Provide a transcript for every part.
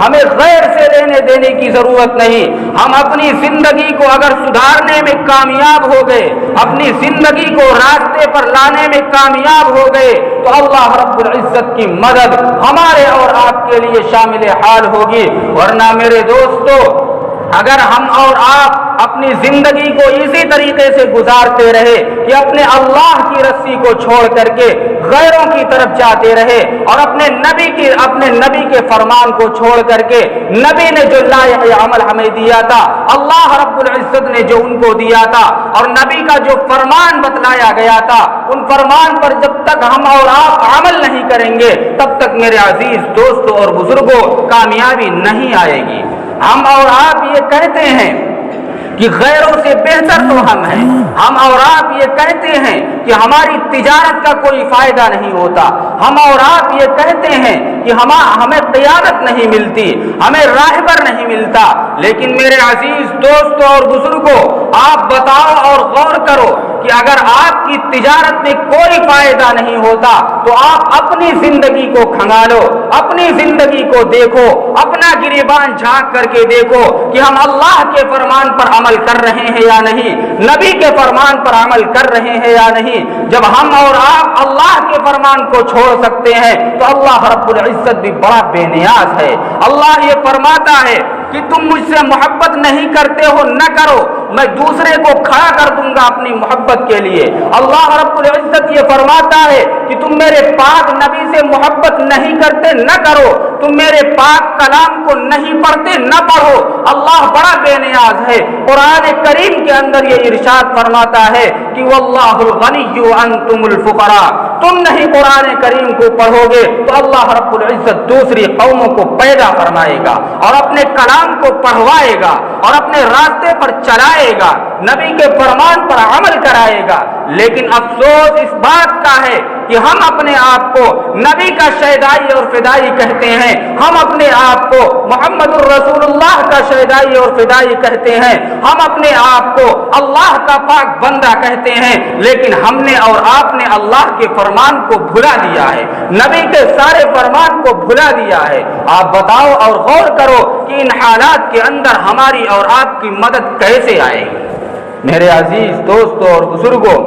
ہمیں غیر سے لینے دینے کی ضرورت نہیں. ہم اپنی زندگی کو اگر سدھارنے میں کامیاب ہو گئے, اپنی زندگی کو راستے پر لانے میں کامیاب ہو گئے, تو اللہ رب العزت کی مدد ہمارے اور آپ کے لیے شامل حال ہوگی. ورنہ میرے دوستو, اگر ہم اور آپ اپنی زندگی کو اسی طریقے سے گزارتے رہے کہ اپنے اللہ کی رسی کو چھوڑ کر کے غیروں کی طرف جاتے رہے, اور اپنے نبی کے فرمان کو چھوڑ کر کے نبی نے جو لائحہ عمل ہمیں دیا تھا, اللہ رب العزت نے جو ان کو دیا تھا, اور نبی کا جو فرمان بتلایا گیا تھا, ان فرمان پر جب تک ہم اور آپ عمل نہیں کریں گے تب تک میرے عزیز دوستوں اور بزرگوں کامیابی نہیں آئے گی. ہم اور آپ یہ کہتے ہیں کہ غیروں سے بہتر تو ہم ہیں, ہم اور آپ یہ کہتے ہیں کہ ہماری تجارت کا کوئی فائدہ نہیں ہوتا, ہم اور آپ یہ کہتے ہیں کہ ہمیں قیادت نہیں ملتی, ہمیں راہبر نہیں ملتا. لیکن میرے عزیز دوستوں اور بزرگوں, آپ بتاؤ اور غور کرو کہ اگر آپ کی تجارت میں کوئی فائدہ نہیں ہوتا تو آپ اپنی زندگی کو کھنگالو, اپنی زندگی کو دیکھو, اپنا گریبان جھانک کر کے دیکھو کہ ہم اللہ کے فرمان پر عمل کر رہے ہیں یا نہیں, نبی کے فرمان پر عمل کر رہے ہیں یا نہیں. جب ہم اور آپ اللہ کے فرمان کو چھوڑ سکتے ہیں تو اللہ رب العزت بھی بڑا بے نیاز ہے. اللہ یہ فرماتا ہے کہ تم مجھ سے محبت نہیں کرتے ہو, نہ کرو, میں دوسرے کو کھڑا کر دوں گا اپنی محبت کے لیے. اللہ رب العزت یہ فرماتا ہے کہ تم میرے پاک نبی سے محبت نہیں کرتے, نہ کرو, تم میرے پاک کلام کو نہیں پڑھتے, نہ پڑھو. اللہ بڑا بے نیاز ہے. قرآن کریم کے اندر یہ ارشاد فرماتا ہے کہ واللہ الغنی وانتم الفقراء. تم نہیں قرآن کریم کو پڑھو گے تو اللہ رب العزت دوسری قوموں کو پیدا فرمائے گا اور اپنے کلام کو پڑھوائے گا اور اپنے راستے پر چلائے گا, نبی کے فرمان پر عمل کرائے گا. لیکن افسوس اس بات کا ہے کہ ہم اپنے آپ کو نبی کا شہدائی اور فدائی کہتے ہیں, ہم اپنے آپ کو محمد الرسول اللہ کا شہدائی اور فدائی کہتے ہیں, ہم اپنے آپ کو اللہ کا پاک بندہ کہتے ہیں. لیکن ہم نے اور آپ نے اللہ کے فرمان کو بھلا دیا ہے, نبی کے سارے فرمان کو بھلا دیا ہے. آپ بتاؤ اور غور کرو کہ ان حالات کے اندر ہماری اور آپ کی مدد کیسے آئے گی. میرے عزیز دوستوں اور بزرگوں,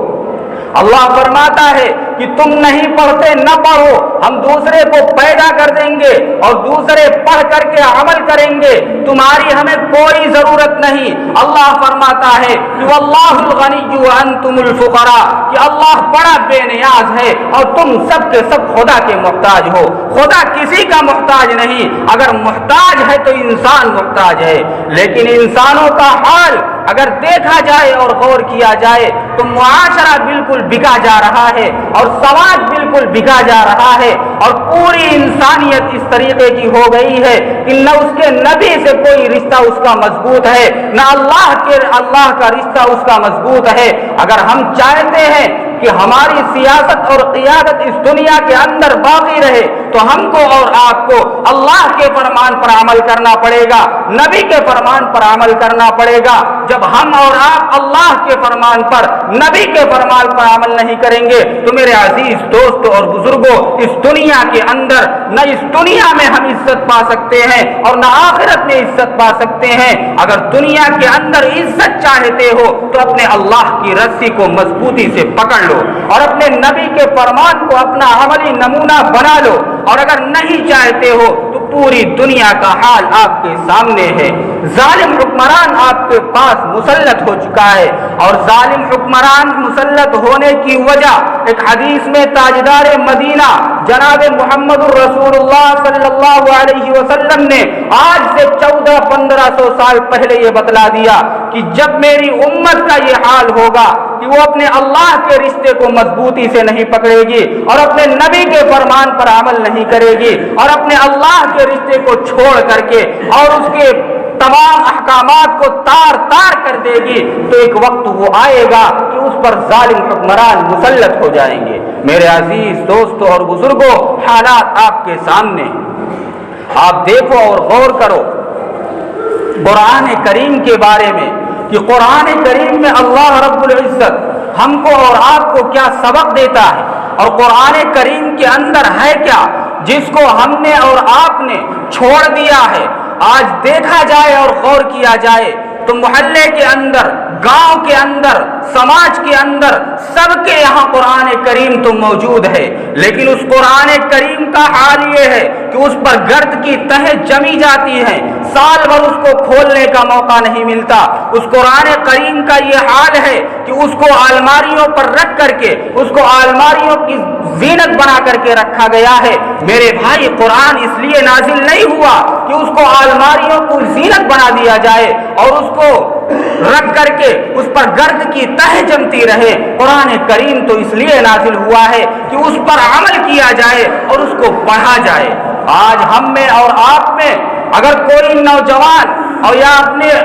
اللہ فرماتا ہے کہ تم نہیں پڑھتے, نہ پڑھو, ہم دوسرے کو پیدا کر دیں گے اور دوسرے پڑھ کر کے عمل کریں گے, تمہاری ہمیں کوئی ضرورت نہیں. اللہ فرماتا ہے کہ واللہ الغنی وانتم الفقراء, کہ اللہ بڑا بے نیاز ہے اور تم سب کے سب خدا کے محتاج ہو. خدا کسی کا محتاج نہیں, اگر محتاج ہے تو انسان محتاج ہے. لیکن انسانوں کا حال اگر دیکھا جائے اور غور کیا جائے تو معاشرہ بالکل بکا جا رہا ہے اور سماج بالکل بکا جا رہا ہے, اور پوری انسانیت اس طریقے کی ہو گئی ہے کہ نہ اس کے نبی سے کوئی رشتہ اس کا مضبوط ہے, نہ اللہ کا رشتہ اس کا مضبوط ہے. اگر ہم چاہتے ہیں کہ ہماری سیاست اور قیادت اس دنیا کے اندر باقی رہے تو ہم کو اور آپ کو اللہ کے فرمان پر عمل کرنا پڑے گا, نبی کے فرمان پر عمل کرنا پڑے گا. جب ہم اور آپ اللہ کے فرمان پر, نبی کے فرمان پر عمل نہیں کریں گے تو میرے عزیز دوستوں اور بزرگوں, اس دنیا کے اندر نہ اس دنیا میں ہم عزت پا سکتے ہیں اور نہ آخرت میں عزت پا سکتے ہیں. اگر دنیا کے اندر عزت چاہتے ہو تو اپنے اللہ کی رسی کو مضبوطی سے پکڑ لو اور اپنے نبی کے فرمان کو اپنا عملی نمونہ بنا لو, اور اگر نہیں چاہتے ہو تو پوری دنیا کا حال آپ کے سامنے ہے. ظالم حکمران آپ کے پاس مسلط ہو چکا ہے, اور ظالم حکمران مسلط ہونے کی وجہ ایک حدیث میں تاجدار مدینہ جناب محمد الرسول اللہ صلی اللہ علیہ وسلم نے آج سے 1400-1500 سال پہلے یہ بتلا دیا کہ جب میری امت کا یہ حال ہوگا کہ وہ اپنے اللہ کے رشتے کو مضبوطی سے نہیں پکڑے گی اور اپنے نبی کے فرمان پر عمل نہیں کرے گی اور اپنے اللہ کے رشتے کو چھوڑ کر کے اور اس کے تمام احکامات کو تار تار کر دے گی, تو ایک وقت وہ آئے گا کہ اس پر ظالم حکمران مسلط ہو جائیں گے. میرے عزیز دوستوں اور بزرگوں, حالات آپ کے سامنے, آپ دیکھو اور غور کرو قرآن کریم کے بارے میں کہ قرآن کریم میں اللہ رب العزت ہم کو اور آپ کو کیا سبق دیتا ہے اور قرآن کریم کے اندر ہے کیا. جس کو ہم نے اور آپ نے چھوڑ دیا ہے۔ آج دیکھا جائے اور غور کیا جائے تو محلے کے اندر، گاؤں کے اندر، سماج کے اندر، سب کے یہاں قرآن کریم تو موجود ہے، لیکن اس قرآن کریم کا حال یہ ہے کہ اس پر گرد کی تہیں جمی جاتی ہیں، سال بھر اس کو کھولنے کا موقع نہیں ملتا۔ اس قرآن کریم کا یہ حال ہے کہ اس کو الماریوں پر رکھ کر کے، اس کو الماریوں کی زینت بنا کر کے رکھا گیا ہے۔ میرے بھائی، قرآن اس لیے نازل نہیں ہوا کہ اس کو الماریوں کو زینت بنا دیا جائے اور اس کو رکھ کر کے اس پر گرد کی تہ جمتی رہے۔ قرآن کریم تو اس لیے نازل ہوا ہے کہ اس پر عمل کیا جائے اور اس کو پڑھا جائے۔ آج ہم میں اور آپ میں اگر کوئی نوجوان اور یا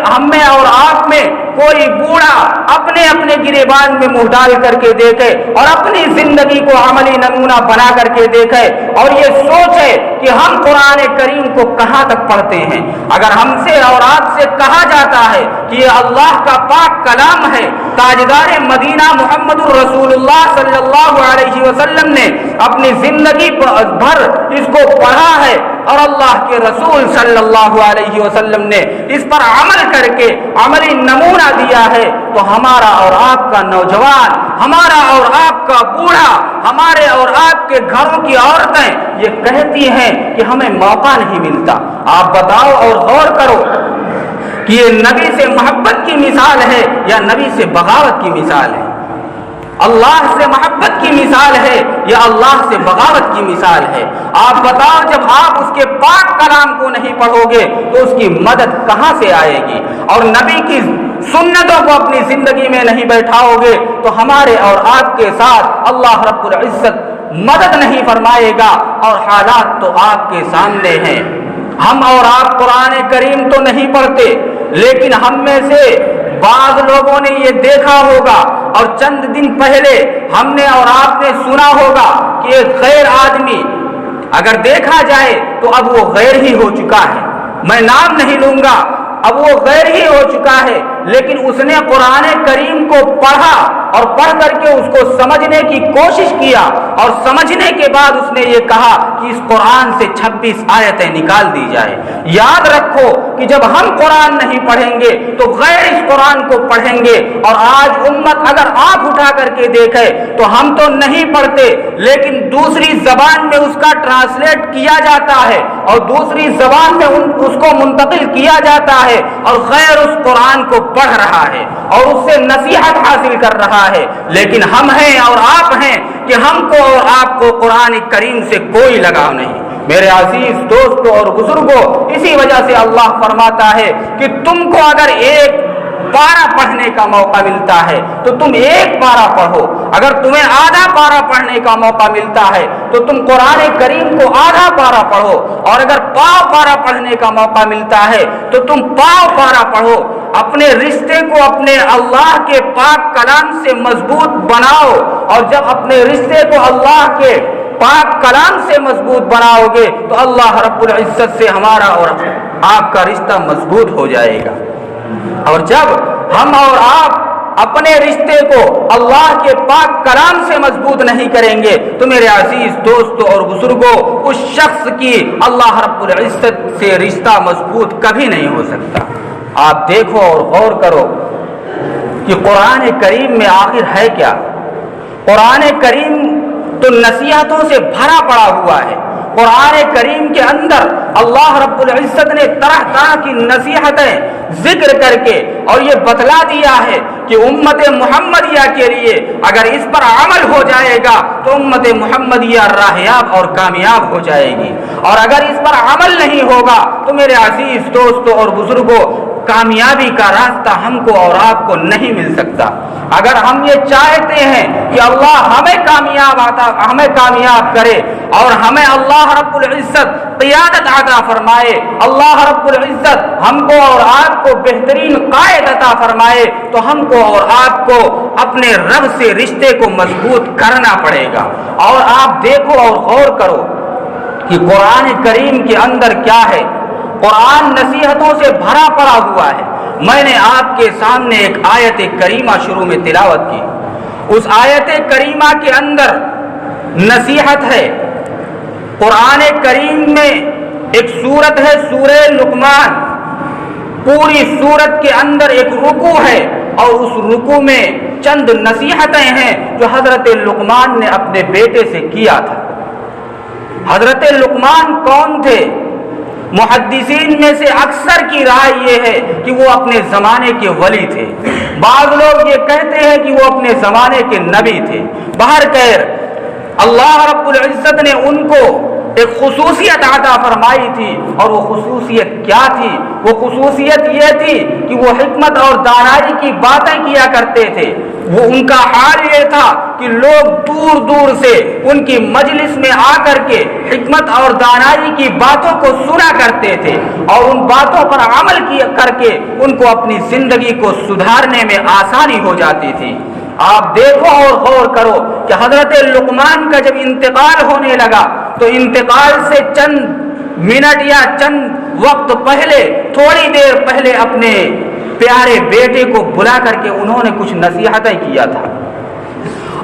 ہم میں اور آپ میں کوئی بوڑھا اپنے اپنے گریبان میں منہ ڈال کر کے دیکھے اور اپنی زندگی کو عملی نمونہ بنا کر کے دیکھے اور یہ سوچے کہ ہم قرآن کریم کو کہاں تک پڑھتے ہیں۔ اگر ہم سے اور آپ سے کہا جاتا ہے کہ یہ اللہ کا پاک کلام ہے، تاجدار مدینہ محمد الرسول اللہ صلی اللہ علیہ وسلم نے اپنی زندگی بھر اس کو پڑھا ہے اور اللہ کے رسول صلی اللہ علیہ وسلم نے اس پر عمل کر کے عملی نمونہ دیا ہے، تو ہمارا اور آپ کا نوجوان، ہمارا اور آپ کا بوڑھا، ہمارے اور آپ کے گھروں کی عورتیں یہ کہتی ہیں کہ ہمیں موقع نہیں ملتا۔ آپ بتاؤ اور غور کرو کہ یہ نبی سے محبت کی مثال ہے یا نبی سے بغاوت کی مثال ہے؟ اللہ سے محبت کی مثال ہے یا اللہ سے بغاوت کی مثال ہے؟ آپ بتاؤ، جب آپ اس کے پاک کلام کو نہیں پڑھو گے تو اس کی مدد کہاں سے آئے گی؟ اور نبی کی سنتوں کو اپنی زندگی میں نہیں بیٹھاؤ گے تو ہمارے اور آپ کے ساتھ اللہ رب العزت مدد نہیں فرمائے گا۔ اور حالات تو آپ کے سامنے ہیں۔ ہم اور آپ قرآن کریم تو نہیں پڑھتے، لیکن ہم میں سے بعض لوگوں نے یہ دیکھا ہوگا اور چند دن پہلے ہم نے اور آپ نے سنا ہوگا کہ ایک غیر آدمی، اگر دیکھا جائے تو اب وہ غیر ہی ہو چکا ہے، میں نام نہیں لوں گا، اب وہ غیر ہی ہو چکا ہے، لیکن اس نے قرآن کریم کو پڑھا اور پڑھ کر کے اس کو سمجھنے کی کوشش کیا اور سمجھنے کے بعد اس نے یہ کہا کہ اس قرآن سے 26 آیتیں نکال دی جائے۔ یاد رکھو کہ جب ہم قرآن نہیں پڑھیں گے تو غیر اس قرآن کو پڑھیں گے۔ اور آج امت اگر آنکھ اٹھا کر کے دیکھے تو ہم تو نہیں پڑھتے، لیکن دوسری زبان میں اس کا ٹرانسلیٹ کیا جاتا ہے اور دوسری زبان میں اس کو منتقل کیا جاتا ہے اور غیر اس قرآن کو پڑھ رہا ہے اور اس سے نصیحت حاصل کر رہا ہے۔ لیکن ہم ہیں اور آپ ہیں کہ ہم کو اور آپ کو قرآن کریم سے کوئی لگاؤ نہیں۔ میرے عزیز دوستوں اور بزرگوں، اسی وجہ سے اللہ فرماتا ہے کہ تم کو اگر ایک پارہ پڑھنے کا موقع ملتا ہے تو تم ایک پارہ پڑھو، اگر تمہیں آدھا پارہ پڑھنے کا موقع ملتا ہے تو تم قرآن کریم کو آدھا پارہ پڑھو، اور اگر پاؤ پارہ پڑھنے کا موقع ملتا ہے تو تم پاؤ پارہ پڑھو۔ اپنے رشتے کو اپنے اللہ کے پاک کلام سے مضبوط بناؤ، اور جب اپنے رشتے کو اللہ کے پاک کلام سے مضبوط بناؤ گے تو اللہ رب العزت سے ہمارا اور آپ کا رشتہ مضبوط ہو جائے گا۔ اور جب ہم اور آپ اپنے رشتے کو اللہ کے پاک کلام سے مضبوط نہیں کریں گے تو میرے عزیز دوستوں اور بزرگوں، اس شخص کی اللہ رب العزت سے رشتہ مضبوط کبھی نہیں ہو سکتا۔ آپ دیکھو اور غور کرو کہ قرآن کریم میں آخر ہے کیا؟ قرآن کریم تو نصیحتوں سے بھرا پڑا ہوا ہے۔ قرآن کریم کے اندر اللہ رب العزت نے طرح طرح کی نصیحتیں ذکر کر کے اور یہ بتلا دیا ہے کہ امت محمدیہ کے لیے اگر اس پر عمل ہو جائے گا تو امت محمدیہ راہیاب اور کامیاب ہو جائے گی، اور اگر اس پر عمل نہیں ہوگا تو میرے عزیز دوستوں اور بزرگوں، کامیابی کا راستہ ہم کو اور آپ کو نہیں مل سکتا۔ اگر ہم یہ چاہتے ہیں کہ اللہ ہمیں کامیاب کرے اور ہمیں اللہ رب العزت قیادت عطا فرمائے، اللہ رب العزت ہم کو اور آپ کو بہترین قائد عطا فرمائے، تو ہم کو اور آپ کو اپنے رب سے رشتے کو مضبوط کرنا پڑے گا۔ اور آپ دیکھو اور غور کرو کہ قرآن کریم کے اندر کیا ہے۔ قرآن نصیحتوں سے بھرا پڑا ہوا ہے۔ میں نے آپ کے سامنے ایک آیت کریمہ شروع میں تلاوت کی، اس آیت کریمہ کے اندر نصیحت ہے، قرآن کریم میں ایک سورت ہے سورہ لقمان، پوری سورت کے اندر ایک رکوع ہے اور اس رکوع میں چند نصیحتیں ہیں جو حضرت لقمان نے اپنے بیٹے سے کیا تھا۔ حضرت لقمان کون تھے؟ محدثین میں سے اکثر کی رائے یہ ہے کہ وہ اپنے زمانے کے ولی تھے، بعض لوگ یہ کہتے ہیں کہ وہ اپنے زمانے کے نبی تھے۔ بہرکیف اللہ رب العزت نے ان کو ایک خصوصیت عطا فرمائی تھی، اور وہ خصوصیت کیا تھی؟ وہ خصوصیت یہ تھی کہ وہ حکمت اور دانائی کی باتیں کیا کرتے تھے۔ وہ ان کا حال یہ تھا کہ لوگ دور دور سے ان کی مجلس میں آ کر کے حکمت اور دانائی کی باتوں کو سنا کرتے تھے، اور ان باتوں پر عمل کر کے ان کو اپنی زندگی کو سدھارنے میں آسانی ہو جاتی تھی۔ آپ دیکھو اور غور کرو کہ حضرت لقمان کا جب انتقال ہونے لگا تو انتقال سے چند منٹ یا چند وقت پہلے، تھوڑی دیر پہلے اپنے پیارے بیٹے کو بلا کر کے انہوں نے کچھ نصیحتیں کیا تھا،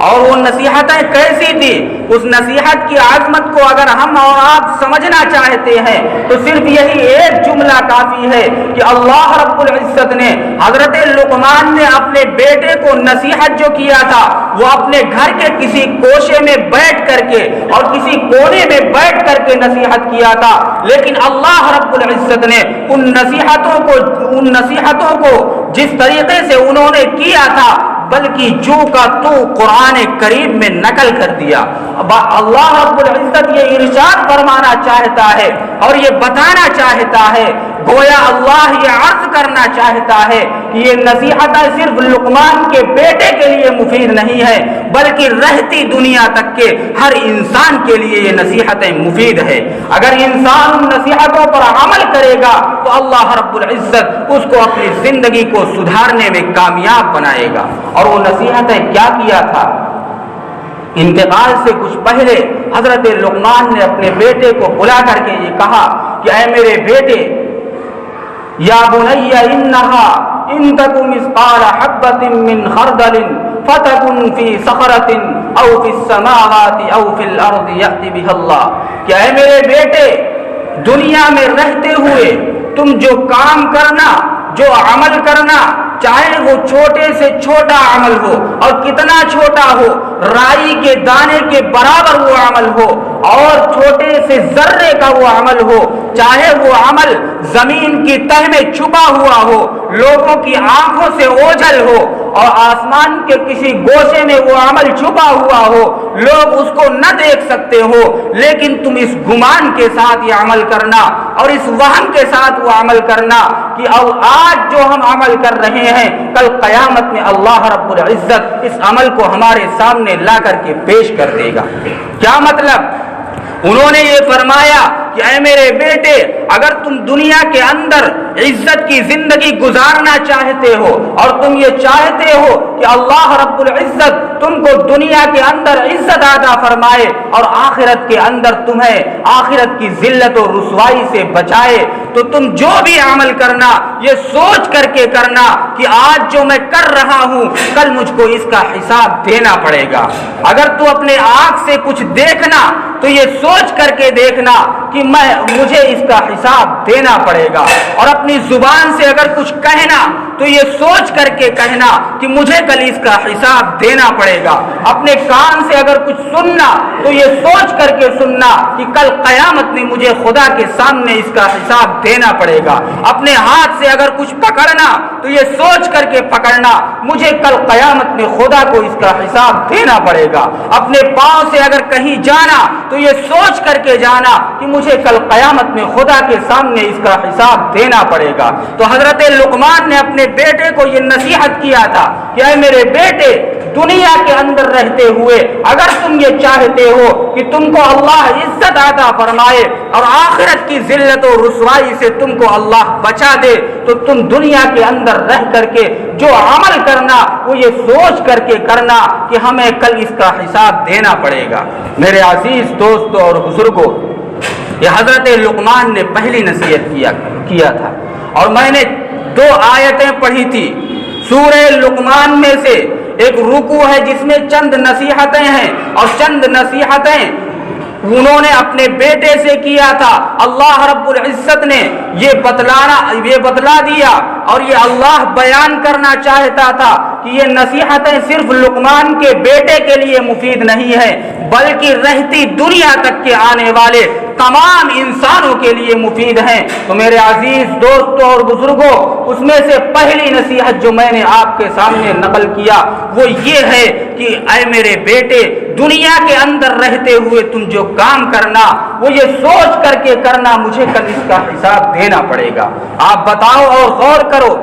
اور وہ نصیحتیں کیسی تھی؟ اس نصیحت کی عظمت کو اگر ہم اور آپ سمجھنا چاہتے ہیں تو صرف یہی ایک جملہ کافی ہے کہ اللہ رب العزت نے حضرت لقمان نے اپنے بیٹے کو نصیحت جو کیا تھا وہ اپنے گھر کے کسی کوشے میں بیٹھ کر کے اور کسی کونے میں بیٹھ کر کے نصیحت کیا تھا، لیکن اللہ رب العزت نے ان نصیحتوں کو جس طریقے سے انہوں نے کیا تھا بلکہ جو کا تو قرآن کریم میں نقل کر دیا۔ اللہ رب العزت یہ ارشاد فرمانا چاہتا ہے اور یہ بتانا چاہتا ہے، گویا اللہ یہ عرض کرنا چاہتا ہے کہ یہ نصیحتیں صرف لقمان کے بیٹے کے لیے مفید نہیں ہے بلکہ رہتی دنیا تک کے ہر انسان کے لیے یہ نصیحتیں مفید ہے۔ اگر انسان ان نصیحتوں پر عمل کرے گا تو اللہ رب العزت اس کو اپنی زندگی کو سدھارنے میں کامیاب بنائے گا۔ اور وہ نصیحتیں کیا کیا تھا؟ انتقال سے کچھ پہلے حضرت لقمان نے اپنے بیٹے کو بلا کر کے یہ کہا کہ اے میرے بیٹے، یا بنی انہا ان تک مثقال حبۃ من خردل فتکن فی صخرۃ او فی السماوات او فی الارض یأت بها اللہ، کہ اے میرے بیٹے، دنیا میں رہتے ہوئے تم جو کام کرنا، جو عمل کرنا، چاہے وہ چھوٹے سے چھوٹا عمل ہو اور کتنا چھوٹا ہو، رائی کے دانے کے برابر وہ عمل ہو اور چھوٹے سے ذرے کا وہ عمل ہو، چاہے وہ عمل زمین کی تہ میں چھپا ہوا ہو، لوگوں کی آنکھوں سے اوجھل ہو اور آسمان کے کسی گوشے میں وہ عمل چھپا ہوا ہو، لوگ اس کو نہ دیکھ سکتے ہو، لیکن تم اس گمان کے ساتھ یہ عمل کرنا اور اس وہم کے ساتھ وہ عمل کرنا کہ آج جو ہم عمل کر رہے ہیں کل قیامت میں اللہ رب العزت اس عمل کو ہمارے سامنے لا کر کے پیش کر دے گا۔ کیا مطلب؟ انہوں نے یہ فرمایا کہ اے میرے بیٹے، اگر تم دنیا کے اندر عزت کی زندگی گزارنا چاہتے ہو اور تم یہ چاہتے ہو کہ اللہ رب العزت تم کو دنیا کے اندر عزت عطا فرمائے اور آخرت کے اندر تمہیں آخرت کی ذلت و رسوائی سے بچائے، تو تم جو بھی عمل کرنا یہ سوچ کر کے کرنا کہ آج جو میں کر رہا ہوں کل مجھ کو اس کا حساب دینا پڑے گا۔ اگر تو اپنے آنکھ سے کچھ دیکھنا تو یہ سوچ کر کے دیکھنا کہ مجھے اس کا حساب دینا پڑے گا، اور اپنی زبان سے اگر کچھ کہنا تو یہ سوچ کر کے کہنا کہ مجھے کل اس کا حساب دینا پڑے گا۔ اپنے کان سے اگر کچھ سننا تو یہ سوچ کر کے سننا کہ کل قیامت میں مجھے خدا کے سامنے اس کا حساب دینا پڑے گا۔ اپنے ہاتھ سے اگر کچھ پکڑنا تو یہ سوچ کر کے پکڑنا مجھے کل قیامت میں خدا کو اس کا حساب دینا پڑے گا۔ اپنے پاؤں سے اگر کہیں جانا تو یہ سوچ کر کے جانا کہ مجھے کل قیامت میں خدا کے سامنے اس کا حساب دینا پڑے گا۔ تو حضرت لقمان نے اپنے بیٹے کو یہ نصیحت کیا تھا کہ اے میرے بیٹے، دنیا کے اندر رہتے ہوئے اگر تم یہ چاہتے ہو کہ تم کو اللہ عزت عطا فرمائے اور آخرت کی ذلت و رسوائی سے تم کو اللہ بچا دے، تو تم دنیا کے اندر رہ کر کے جو عمل کرنا وہ یہ سوچ کر کے کرنا کہ ہمیں کل اس کا حساب دینا پڑے گا۔ میرے عزیز دوستوں اور بزرگوں، یہ حضرت لقمان نے پہلی نصیحت کیا تھا، اور میں نے 2 آیتیں پڑھی تھی سورہ لقمان میں سے ایک رکوع ہے جس میں چند نصیحتیں ہیں، اور چند نصیحتیں انہوں نے اپنے بیٹے سے کیا تھا، اللہ رب العزت نے یہ بتلا دیا، اور یہ اللہ بیان کرنا چاہتا تھا کہ یہ نصیحتیں صرف لقمان کے بیٹے کے لیے مفید نہیں ہے، بلکہ رہتی دنیا تک کے آنے والے تمام انسانوں کے لیے مفید ہیں۔ تو میرے عزیز دوستوں اور بزرگوں، اس میں سے پہلی نصیحت جو میں نے آپ کے سامنے نقل کیا وہ یہ ہے کہ اے میرے بیٹے، دنیا کے اندر رہتے ہوئے تم جو کام کرنا وہ یہ سوچ کر کے کرنا مجھے کل اس کا حساب دینا پڑے گا۔ آپ بتاؤ اور غور کرو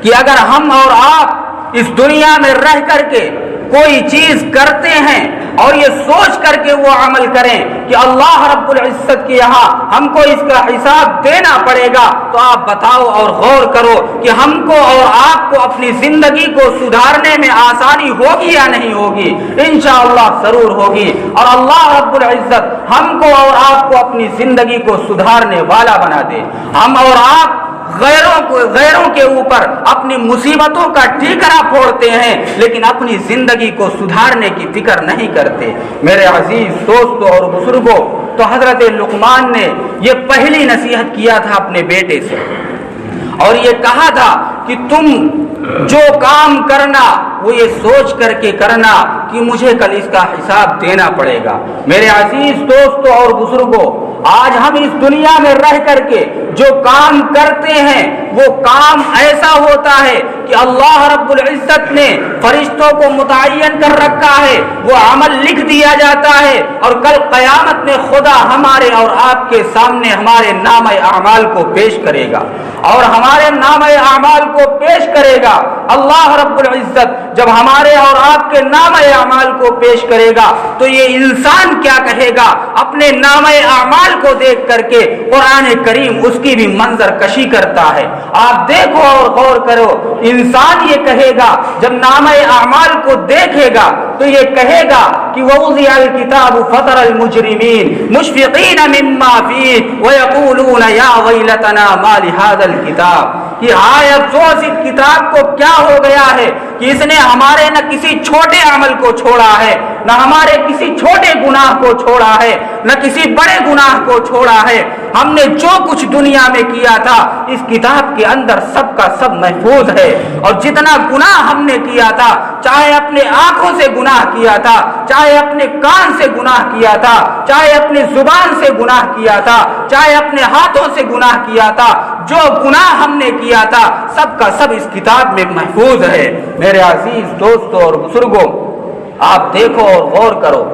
کہ اگر ہم اور آپ اس دنیا میں رہ کر کے کوئی چیز کرتے ہیں اور یہ سوچ کر کے وہ عمل کریں کہ اللہ رب العزت کے یہاں ہم کو اس کا حساب دینا پڑے گا، تو آپ بتاؤ اور غور کرو کہ ہم کو اور آپ کو اپنی زندگی کو سدھارنے میں آسانی ہوگی یا نہیں ہوگی؟ انشاءاللہ ضرور ہوگی، اور اللہ رب العزت ہم کو اور آپ کو اپنی زندگی کو سدھارنے والا بنا دے۔ ہم اور آپ غیروں کے اوپر اپنی مصیبتوں کا ٹھیکرا پھوڑتے ہیں، لیکن اپنی زندگی کو سدھارنے کی فکر نہیں کرتے۔ میرے عزیز دوستوں اور بزرگوں، تو حضرت لقمان نے یہ پہلی نصیحت کیا تھا اپنے بیٹے سے، اور یہ کہا تھا کہ تم جو کام کرنا وہ یہ سوچ کر کے کرنا کہ مجھے کل اس کا حساب دینا پڑے گا۔ میرے عزیز دوستوں اور بزرگوں، آج ہم اس دنیا میں رہ کر کے جو کام کرتے ہیں وہ کام ایسا ہوتا ہے کہ اللہ رب العزت نے فرشتوں کو متعین کر رکھا ہے، وہ عمل لکھ دیا جاتا ہے، اور کل قیامت میں خدا ہمارے اور آپ کے سامنے ہمارے نامہ اعمال کو پیش کرے گا، اور ہمارے نامہ اعمال کو پیش کرے گا۔ اللہ رب العزت جب ہمارے اور آپ کے نامہ اعمال کو پیش کرے گا تو یہ انسان کیا کہے گا؟ اپنے نامہ اعمال کو دیکھ کر کے قرآن کریم اس کی بھی منظر کشی کرتا ہے۔ آپ دیکھو اور غور کرو، انسان یہ کہے گا جب نامہ اعمال کو دیکھے گا تو یہ کہے گا کہ وَوُضِعَ الْكِتَابُ فَتَرَى الْمُجْرِمِينَ مُشْفِقِينَ مِمَّا فِيهِ وَيَقُولُونَ يَا وَيْلَتَنَا مَا لِهَذَا الْكِتَابِ، کہ ہائے افسوس اس کتاب کو کیا ہو گیا ہے کہ اس نے ہمارے نہ کسی چھوٹے عمل کو چھوڑا ہے، نہ ہمارے کسی چھوٹے گناہ کو چھوڑا ہے، نہ کسی بڑے گناہ کو چھوڑا ہے۔ ہم نے جو کچھ دنیا میں کیا تھا اس کتاب کے اندر سب کا سب محفوظ ہے، اور جتنا گناہ ہم نے کیا تھا، چاہے اپنے آنکھوں سے گناہ کیا تھا، چاہے اپنے کان سے گناہ کیا تھا، چاہے اپنی زبان سے گناہ کیا تھا، چاہے اپنے ہاتھوں سے گناہ کیا تھا، جو گناہ ہم نے کیا تھا سب کا سب اس کتاب میں محفوظ ہے۔ میرے عزیز دوستوں اور بزرگوں، آپ دیکھو اور غور کرو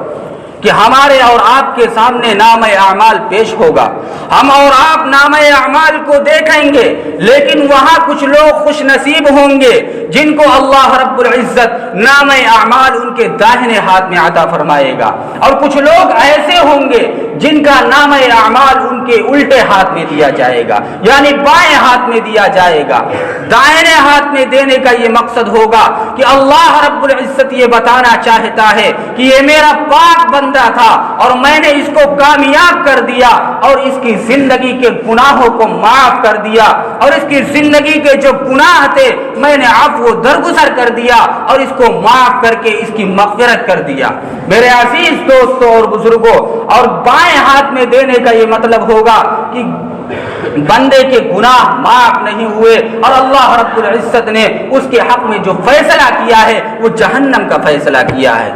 کہ ہمارے اور آپ کے سامنے نامہ اعمال پیش ہوگا، ہم اور آپ نامہ اعمال کو دیکھیں گے، لیکن وہاں کچھ لوگ خوش نصیب ہوں گے جن کو اللہ رب العزت نامہ اعمال ان کے داہنے ہاتھ میں عطا فرمائے گا، اور کچھ لوگ ایسے ہوں گے جن کا نامہ اعمال ان کے الٹے ہاتھ میں دیا جائے گا، یعنی بائیں ہاتھ میں دیا جائے گا۔ دائنے ہاتھ میں دینے کا یہ مقصد ہوگا کہ اللہ رب العزت یہ بتانا چاہتا ہے کہ یہ میرا پاک بندہ تھا اور میں نے اس کو کامیاب کر دیا، اور اس کی زندگی کے گناہوں کو معاف کر دیا، اور اس کی زندگی کے جو گناہ تھے میں نے عفو درگزر کر دیا، اور اس کو معاف کر کے اس کی مغفرت کر دیا۔ میرے عزیز دوستوں اور بزرگوں، اور بائیں ہاتھ میں دینے کا یہ مطلب ہوگا کہ بندے کے گناہ معاف نہیں ہوئے، اور اللہ رب العزت نے اس کے حق میں جو فیصلہ کیا ہے وہ جہنم کا فیصلہ کیا ہے۔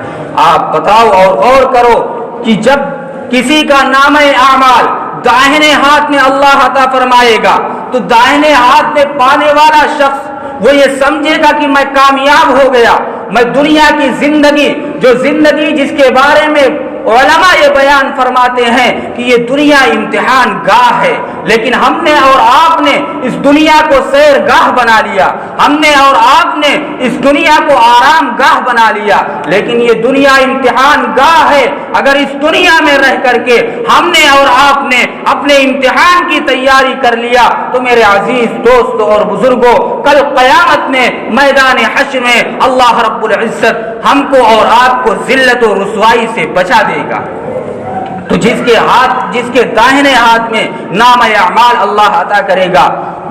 آپ بتاؤ اور غور کرو کہ جب کسی کا نامہ اعمال داہنے ہاتھ میں اللہ عطا فرمائے گا تو داہنے ہاتھ میں پانے والا شخص وہ یہ سمجھے گا کہ میں کامیاب ہو گیا، میں دنیا کی زندگی، جو زندگی جس کے بارے میں علماء یہ بیان فرماتے ہیں کہ یہ دنیا امتحان گاہ ہے، لیکن ہم نے اور آپ نے اس دنیا کو سیر گاہ بنا لیا، ہم نے اور آپ نے اس دنیا کو آرام گاہ بنا لیا، لیکن یہ دنیا امتحان گاہ ہے۔ اگر اس دنیا میں رہ کر کے ہم نے اور آپ نے اپنے امتحان کی تیاری کر لیا تو میرے عزیز دوستوں اور بزرگوں، کل قیامت میں میدان حشر میں اللہ رب العزت ہم کو اور آپ کو ذلت و رسوائی سے بچا دے گا۔ تو جس کے داہنے ہاتھ میں نامہ اعمال اللہ عطا کرے گا